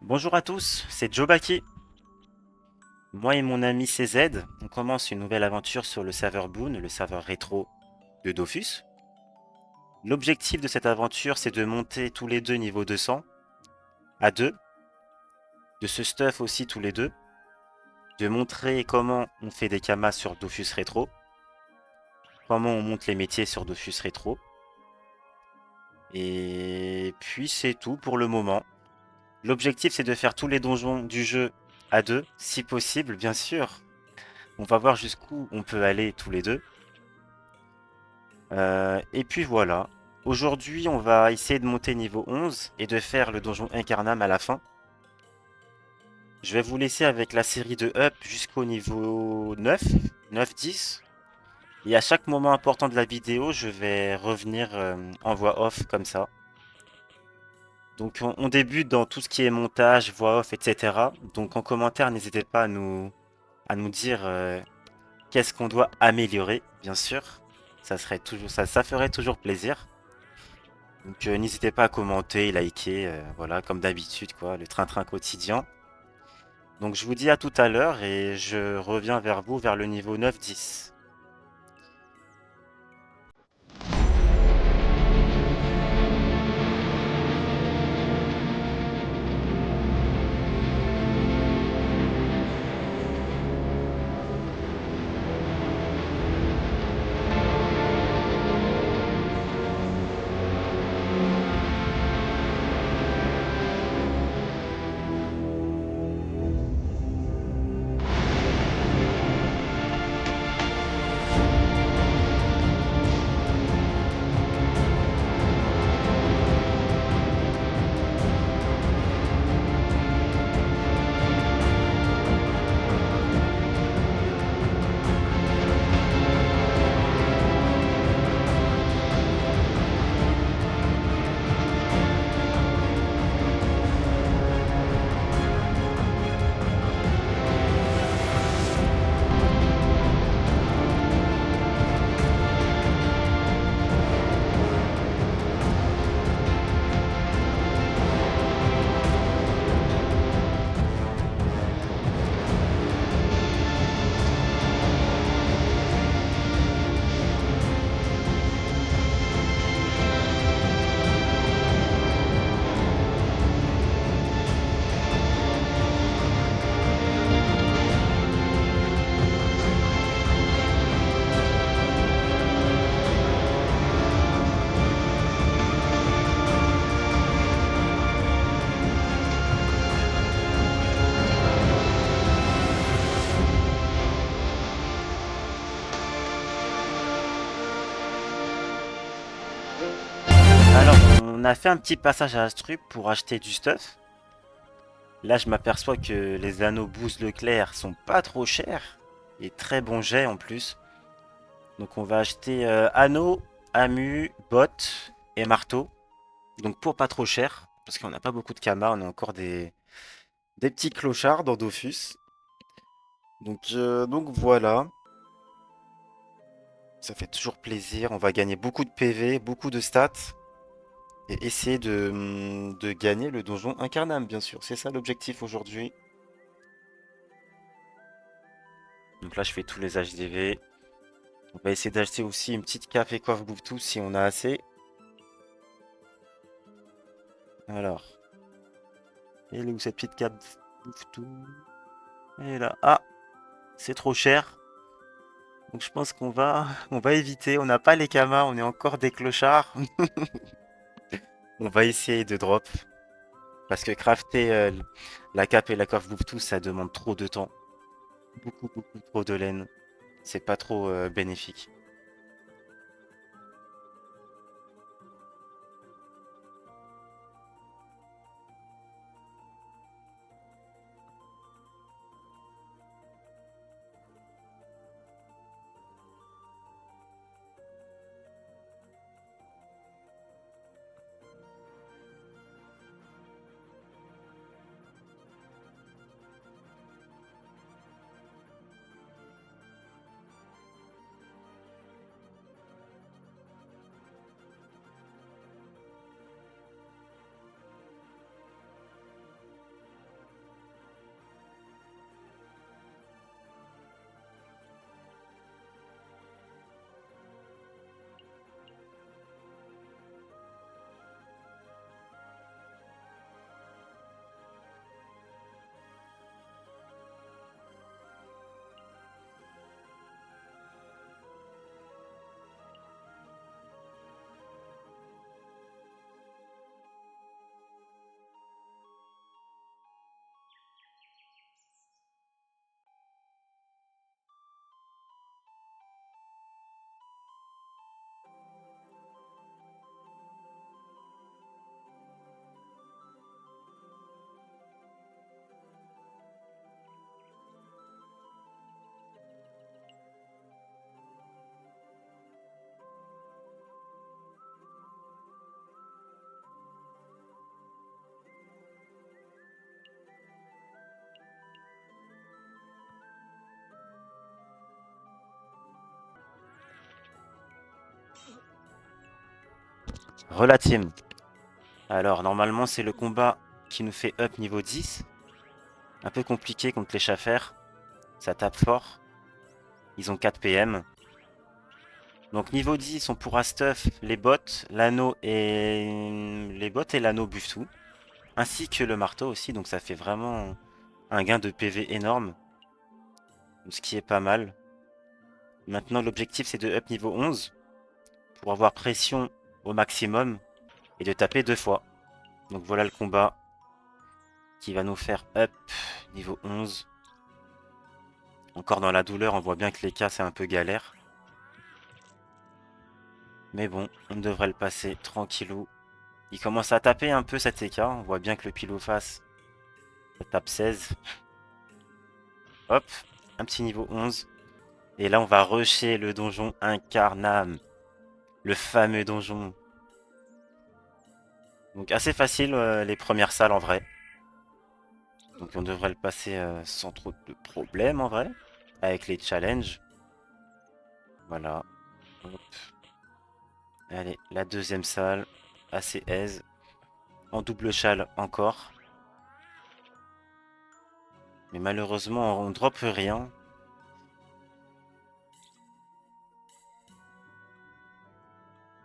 Bonjour à tous, c'est Joe Baki. Moi et mon ami CZ, on commence une nouvelle aventure sur le serveur Boon, le serveur rétro de Dofus. L'objectif de cette aventure, c'est de monter tous les deux niveau 200 à deux, de se stuff aussi tous les deux, de montrer comment on fait des kamas sur Dofus Rétro, comment on monte les métiers sur Dofus Rétro. Et puis c'est tout pour le moment. L'objectif, c'est de faire tous les donjons du jeu à deux, si possible, bien sûr. On va voir jusqu'où on peut aller tous les deux. Et puis voilà. Aujourd'hui, on va essayer de monter niveau 11 et de faire le donjon Incarnam à la fin. Je vais vous laisser avec la série de up jusqu'au niveau 9, 9-10. Et à chaque moment important de la vidéo, je vais revenir en voix off comme ça. Donc on débute dans tout ce qui est montage, voix off, etc. Donc en commentaire, n'hésitez pas à nous dire qu'est-ce qu'on doit améliorer, bien sûr. Ça serait toujours, ça ferait toujours plaisir. Donc n'hésitez pas à commenter, liker, voilà, comme d'habitude, quoi, le train-train quotidien. Donc je vous dis à tout à l'heure et je reviens vers vous vers le niveau 9-10. Alors, on a fait un petit passage à Astrup pour acheter du stuff. Là, je m'aperçois que les anneaux Boost Leclerc sont pas trop chers et très bons jets en plus. Donc on va acheter anneaux, amu, bottes et marteau. Donc pour pas trop cher, parce qu'on n'a pas beaucoup de kamas, on a encore des petits clochards dans Dofus. Donc voilà, ça fait toujours plaisir. On va gagner beaucoup de PV, beaucoup de stats. Et essayer de gagner le donjon Incarnam, bien sûr. C'est ça l'objectif aujourd'hui. Donc là, je fais tous les HDV. On va essayer d'acheter aussi une petite cape et coffre bouffe si on a assez. Alors, elle est où cette petite cape bouffe tout? Elle est là. Ah, c'est trop cher. Donc je pense on va éviter. On n'a pas les kamas, on est encore des clochards. On va essayer de drop. Parce que crafter la cape et la coiffe bouffe tout, ça demande trop de temps. Beaucoup, beaucoup trop de laine. C'est pas trop bénéfique. Relatim. Alors, normalement, c'est le combat qui nous fait up niveau 10. Un peu compliqué contre les Schaffer. Ça tape fort. Ils ont 4 PM. Donc niveau 10, on pourra stuff les bots, l'anneau et... Les bots et l'anneau buffent tout. Ainsi que le marteau aussi, donc ça fait vraiment un gain de PV énorme. Ce qui est pas mal. Maintenant, l'objectif, c'est de up niveau 11. Pour avoir pression au maximum. Et de taper 2 fois. Donc voilà le combat qui va nous faire up niveau 11. Encore dans la douleur, on voit bien que les cas c'est un peu galère. Mais bon, on devrait le passer tranquillou. Il commence à taper un peu cet écart. On voit bien que le pile ou face, ça tape 16. Hop, un petit niveau 11. Et là, on va rusher le donjon Incarnam. Le fameux donjon. Donc assez facile les premières salles en vrai. Donc on devrait le passer sans trop de problèmes en vrai. Avec les challenges. Voilà. Hop. Allez, la deuxième salle. Assez aise. En double châle encore. Mais malheureusement, on drop rien.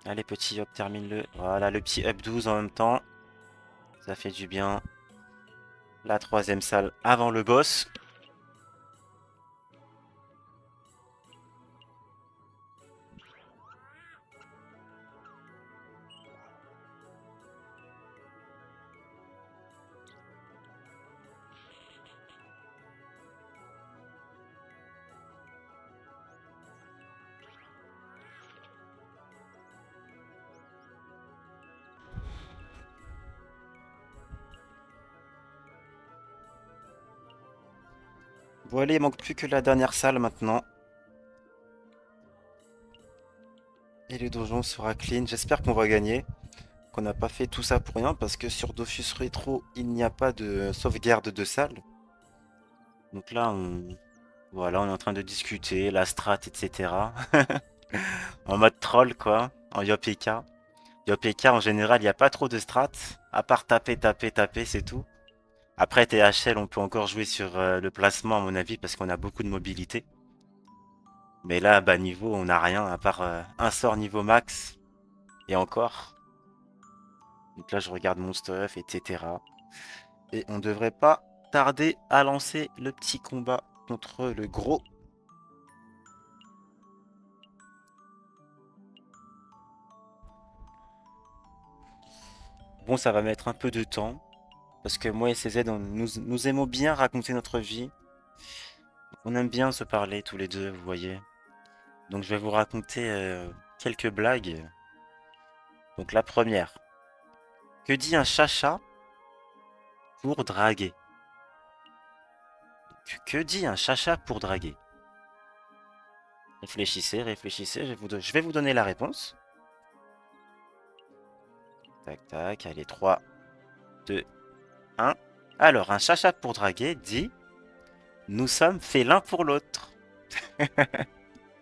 Allez, petit hop, termine-le. Voilà, le petit up 12 en même temps. Ça fait du bien. La troisième salle avant le boss. Bon, allez, il manque plus que la dernière salle maintenant. Et le donjon sera clean. J'espère qu'on va gagner. Qu'on n'a pas fait tout ça pour rien. Parce que sur Dofus Retro, il n'y a pas de sauvegarde de salle. Donc là, voilà, on est en train de discuter, la strat, etc. En mode troll, quoi. En YoPK. YoPK, en général, il n'y a pas trop de strat. À part taper, taper, taper, c'est tout. Après, THL, on peut encore jouer sur le placement, à mon avis, parce qu'on a beaucoup de mobilité. Mais là, bas niveau, on n'a rien, à part un sort niveau max. Et encore. Donc là, je regarde mon stuff, etc. Et on devrait pas tarder à lancer le petit combat contre le gros. Bon, ça va mettre un peu de temps. Parce que moi et CZ, nous aimons bien raconter notre vie. On aime bien se parler tous les deux, vous voyez. Donc je vais vous raconter quelques blagues. Donc la première. Que dit un chacha pour draguer? Que dit un chacha pour draguer? Réfléchissez, réfléchissez, je vais vous donner la réponse. Tac, tac, allez, 3, 2, 1. Alors, un chacha pour draguer dit: nous sommes faits l'un pour l'autre.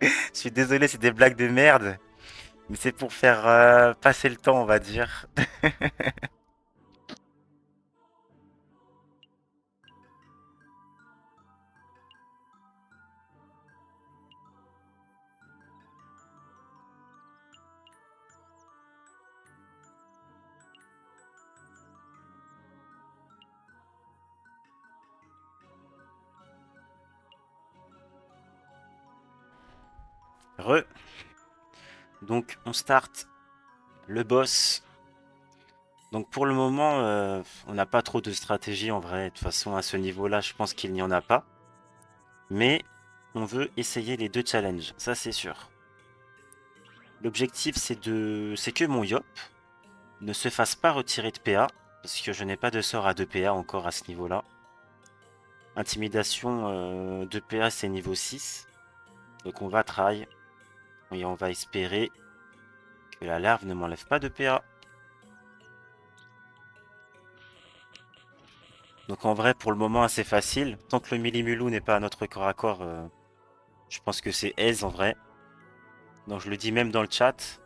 Je suis désolé, c'est des blagues de merde. Mais c'est pour faire passer le temps, on va dire. Re. Donc, on start le boss. Donc, pour le moment, on n'a pas trop de stratégie en vrai. De toute façon, à ce niveau-là, je pense qu'il n'y en a pas. Mais on veut essayer les deux challenges, ça c'est sûr. L'objectif, c'est que mon Yop ne se fasse pas retirer de PA, parce que je n'ai pas de sort à 2 PA encore à ce niveau-là. Intimidation de PA, c'est niveau 6. Donc on va try. Et on va espérer que la larve ne m'enlève pas de PA. Donc en vrai, pour le moment, assez facile. Tant que le Millimulou n'est pas à notre corps à corps, je pense que c'est aise en vrai. Donc je le dis même dans le chat.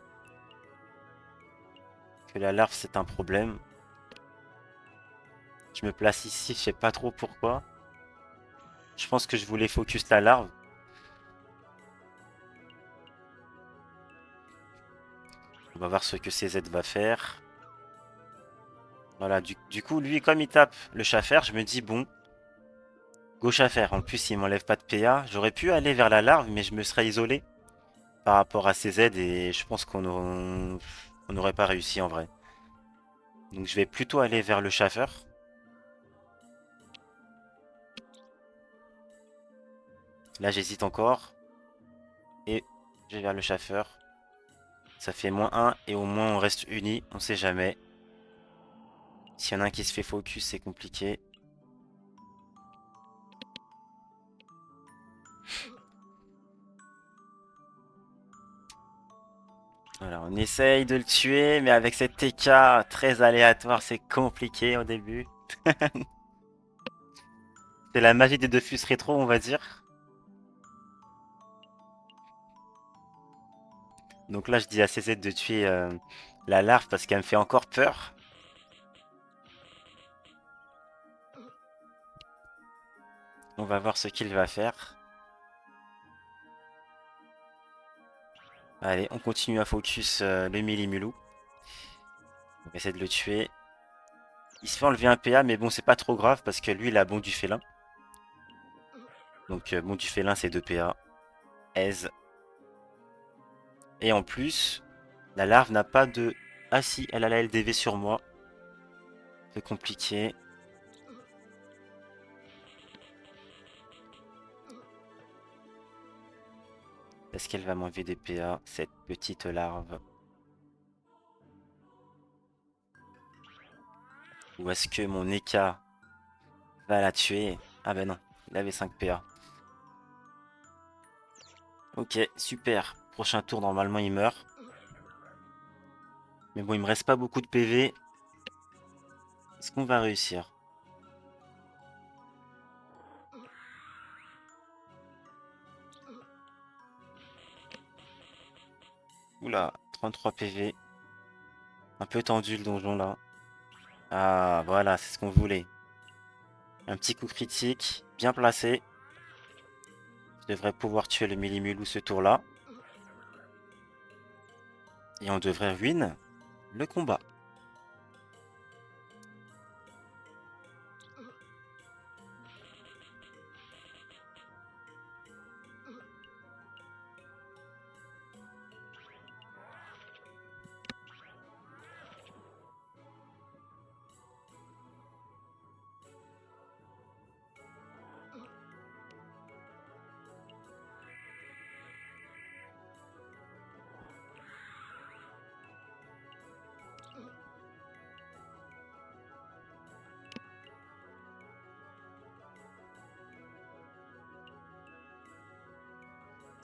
que la larve c'est un problème. Je me place ici, je sais pas trop pourquoi. Je pense que je voulais focus la larve. On va voir ce que CZ va faire. Voilà, du coup, lui, comme il tape le Schaffer, je me dis, bon, go Schaffer. En plus, il m'enlève pas de PA. J'aurais pu aller vers la larve, mais je me serais isolé par rapport à CZ et je pense on n'aurait pas réussi en vrai. Donc je vais plutôt aller vers le Schaffer. Là, j'hésite encore. Et je vais vers le Schaffer. Ça fait -1 et au moins on reste unis, on sait jamais. S'il y en a un qui se fait focus, c'est compliqué. Voilà, on essaye de le tuer, mais avec cette TK très aléatoire, c'est compliqué au début. C'est la magie des Dofus rétro, on va dire. Donc là, je dis à CZ de tuer la larve parce qu'elle me fait encore peur. On va voir ce qu'il va faire. Allez, on continue à focus le Millimulou. On va essayer de le tuer. Il se fait enlever un PA, mais bon, c'est pas trop grave parce que lui, il a bon du félin. Donc, bon du félin, c'est 2 PA. Aise. Et en plus, la larve n'a pas de... Ah si, elle a la LDV sur moi. C'est compliqué. Est-ce qu'elle va m'enlever des PA, cette petite larve? Ou est-ce que mon Eka va la tuer? Ah ben non, il avait 5 PA. Ok, super. Prochain tour, normalement, il meurt. Mais bon, il me reste pas beaucoup de PV. Est-ce qu'on va réussir? Oula, 33 PV. Un peu tendu le donjon là. Ah, voilà, c'est ce qu'on voulait. Un petit coup critique, bien placé. Je devrais pouvoir tuer le Millimulou ce tour-là. Et on devrait win le combat.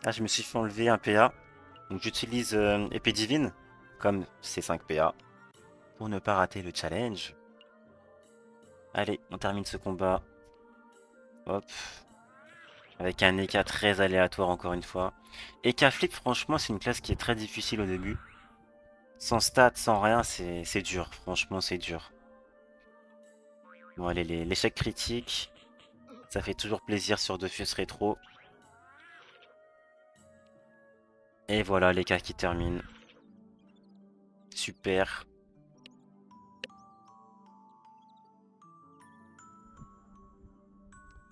Ah, je me suis fait enlever un PA. Donc j'utilise épée divine, comme c'est 5 PA, pour ne pas rater le challenge. Allez, on termine ce combat. Hop. Avec un Eka très aléatoire encore une fois. Eka Flip, franchement, c'est une classe qui est très difficile au début. Sans stats, sans rien, c'est dur. Franchement, c'est dur. Bon, allez, l'échec critique. Ça fait toujours plaisir sur Dofus Rétro. Et voilà, l'Eka qui termine. Super.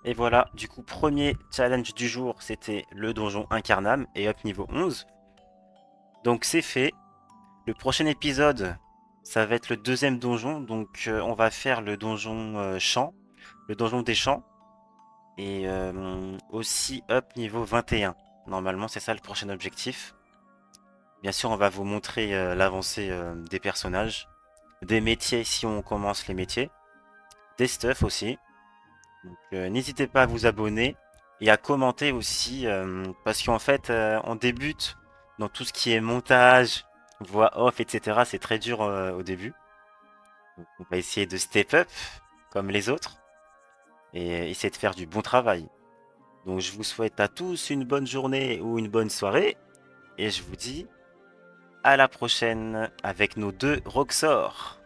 Et voilà, du coup, premier challenge du jour, c'était le donjon Incarnam et up niveau 11. Donc c'est fait. Le prochain épisode, ça va être le deuxième donjon. Donc on va faire le donjon champ, le donjon des champs. Et aussi up niveau 21. Normalement, c'est ça le prochain objectif. Bien sûr, on va vous montrer l'avancée des personnages, des métiers si on commence les métiers, des stuff aussi. Donc n'hésitez pas à vous abonner et à commenter aussi parce qu'en fait on débute dans tout ce qui est montage, voix off, etc. C'est très dur au début. Donc, on va essayer de step up comme les autres et essayer de faire du bon travail. Donc je vous souhaite à tous une bonne journée ou une bonne soirée et je vous dis à la prochaine avec nos deux Roxor.